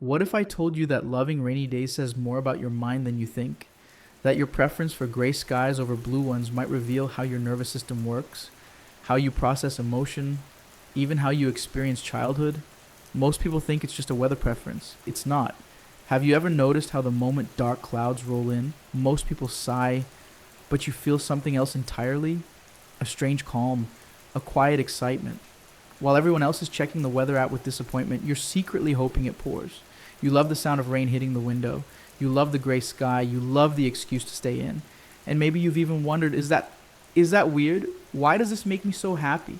What if I told you that loving rainy days says more about your mind than you think? That your preference for gray skies over blue ones might reveal how your nervous system works, how you process emotion, even how you experience childhood? Most people think it's just a weather preference. It's not. Have you ever noticed how the moment dark clouds roll in, most people sigh, but you feel something else entirely? A strange calm, a quiet excitement. While everyone else is checking the weather out with disappointment, you're secretly hoping it pours. You love the sound of rain hitting the window. You love the gray sky. You love the excuse to stay in. And maybe you've even wondered, is that weird? Why does this make me so happy?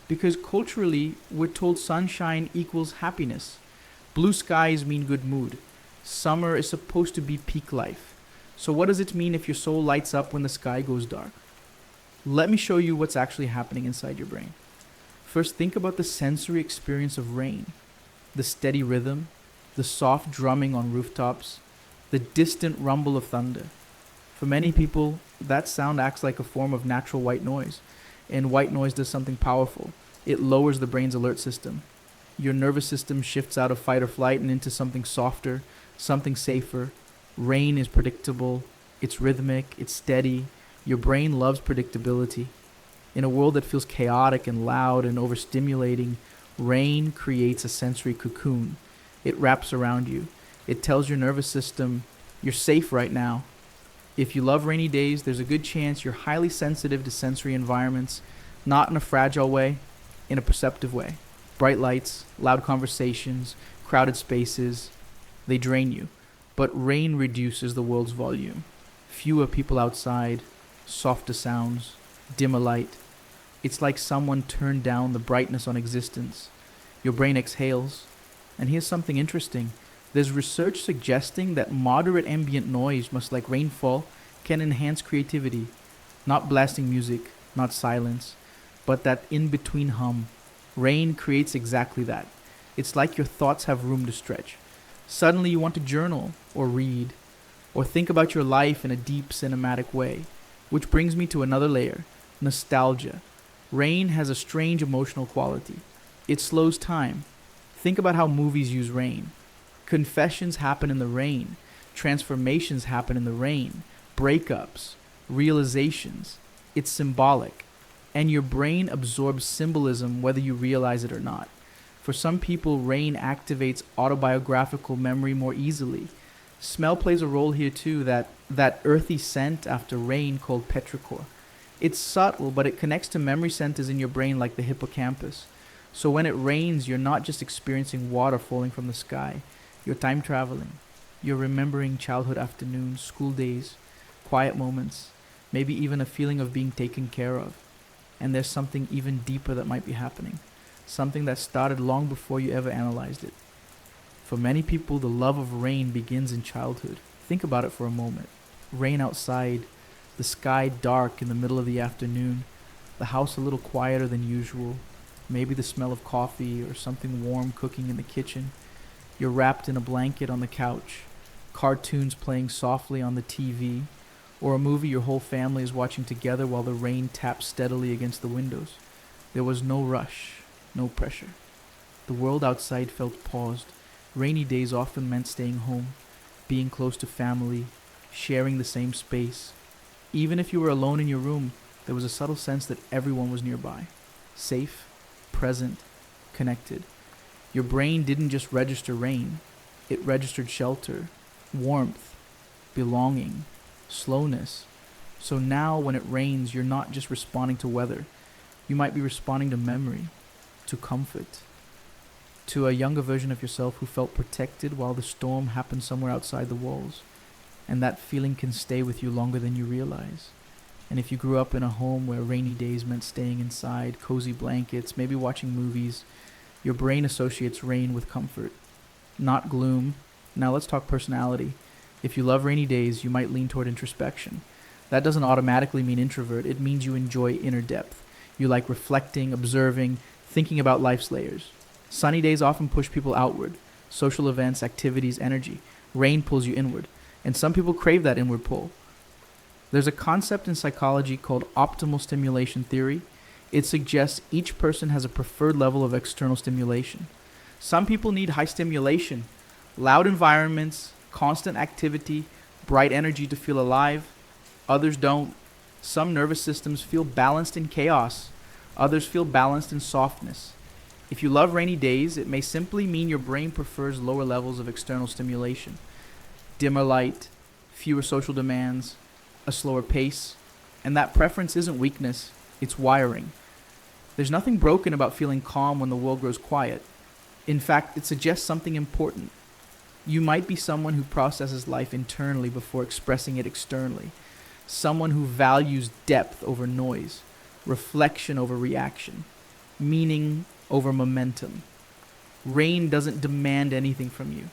Because culturally, we're told sunshine equals happiness. Blue skies mean good mood. Summer is supposed to be peak life. So what does it mean if your soul lights up when the sky goes dark? Let me show you what's actually happening inside your brain. First, think about the sensory experience of rain. The steady rhythm, the soft drumming on rooftops, the distant rumble of thunder. For many people, that sound acts like a form of natural white noise. And white noise does something powerful. It lowers the brain's alert system. Your nervous system shifts out of fight or flight and into something softer, something safer. Rain is predictable, it's rhythmic, it's steady. Your brain loves predictability. In a world that feels chaotic and loud and overstimulating, rain creates a sensory cocoon. It wraps around you. It tells your nervous system, you're safe right now. If you love rainy days, there's a good chance you're highly sensitive to sensory environments, not in a fragile way, in a perceptive way. Bright lights, loud conversations, crowded spaces, they drain you. But rain reduces the world's volume. Fewer people outside, softer sounds, dimmer light. It's like someone turned down the brightness on existence. Your brain exhales. And here's something interesting. There's research suggesting that moderate ambient noise, much like rainfall, can enhance creativity. Not blasting music, not silence, but that in-between hum. Rain creates exactly that. It's like your thoughts have room to stretch. Suddenly you want to journal, or read, or think about your life in a deep cinematic way. Which brings me to another layer, nostalgia. Rain has a strange emotional quality. It slows time. Think about how movies use rain. Confessions happen in the rain. Transformations happen in the rain. Breakups. Realizations. It's symbolic. And your brain absorbs symbolism whether you realize it or not. For some people, rain activates autobiographical memory more easily. Smell plays a role here too, that earthy scent after rain called petrichor. It's subtle, but it connects to memory centers in your brain like the hippocampus. So when it rains, you're not just experiencing water falling from the sky. You're time traveling. You're remembering childhood afternoons, school days, quiet moments, maybe even a feeling of being taken care of. And there's something even deeper that might be happening. Something that started long before you ever analyzed it. For many people, the love of rain begins in childhood. Think about it for a moment. Rain outside, the sky dark in the middle of the afternoon, the house a little quieter than usual, maybe the smell of coffee or something warm cooking in the kitchen. You're wrapped in a blanket on the couch, cartoons playing softly on the TV, or a movie your whole family is watching together while the rain taps steadily against the windows. There was no rush, no pressure. The world outside felt paused. Rainy days often meant staying home, being close to family, sharing the same space. Even if you were alone in your room, there was a subtle sense that everyone was nearby, safe, present, connected. Your brain didn't just register rain, it registered shelter, warmth, belonging, slowness. So now when it rains, you're not just responding to weather. You might be responding to memory, to comfort, to a younger version of yourself who felt protected while the storm happened somewhere outside the walls. And that feeling can stay with you longer than you realize. And if you grew up in a home where rainy days meant staying inside, cozy blankets, maybe watching movies, your brain associates rain with comfort, not gloom. Now let's talk personality. If you love rainy days, you might lean toward introspection. That doesn't automatically mean introvert. It means you enjoy inner depth. You like reflecting, observing, thinking about life's layers. Sunny days often push people outward. Social events, activities, energy. Rain pulls you inward. And some people crave that inward pull. There's a concept in psychology called optimal stimulation theory. It suggests each person has a preferred level of external stimulation. Some people need high stimulation, Loud environments, constant activity, bright energy to feel alive. Others don't. Some nervous systems feel balanced in chaos. Others feel balanced in softness. If you love rainy days, it may simply mean your brain prefers lower levels of external stimulation. Dimmer light, fewer social demands, a slower pace. And that preference isn't weakness, it's wiring. There's nothing broken about feeling calm when the world grows quiet. In fact, it suggests something important. You might be someone who processes life internally before expressing it externally. Someone who values depth over noise, reflection over reaction, meaning over momentum. Rain doesn't demand anything from you.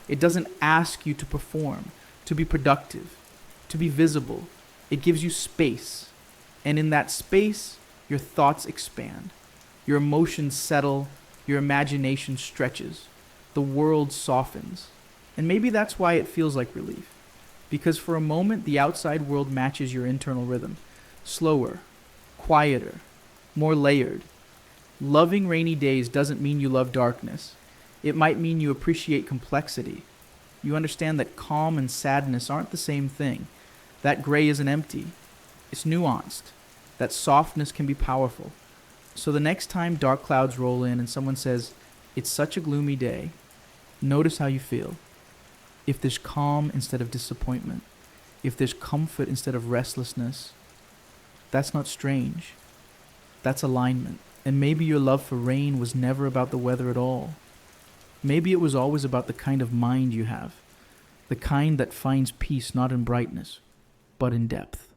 It doesn't ask you to perform, to be productive, to be visible. It gives you space. And in that space, your thoughts expand. Your emotions settle. Your imagination stretches. The world softens. And maybe that's why it feels like relief. Because for a moment, the outside world matches your internal rhythm. Slower, quieter, more layered. Loving rainy days doesn't mean you love darkness. It might mean you appreciate complexity. You understand that calm and sadness aren't the same thing. That gray isn't empty. It's nuanced. That softness can be powerful. So the next time dark clouds roll in and someone says, "It's such a gloomy day," notice how you feel. If there's calm instead of disappointment, if there's comfort instead of restlessness, that's not strange. That's alignment. And maybe your love for rain was never about the weather at all. Maybe it was always about the kind of mind you have, the kind that finds peace not in brightness, but in depth.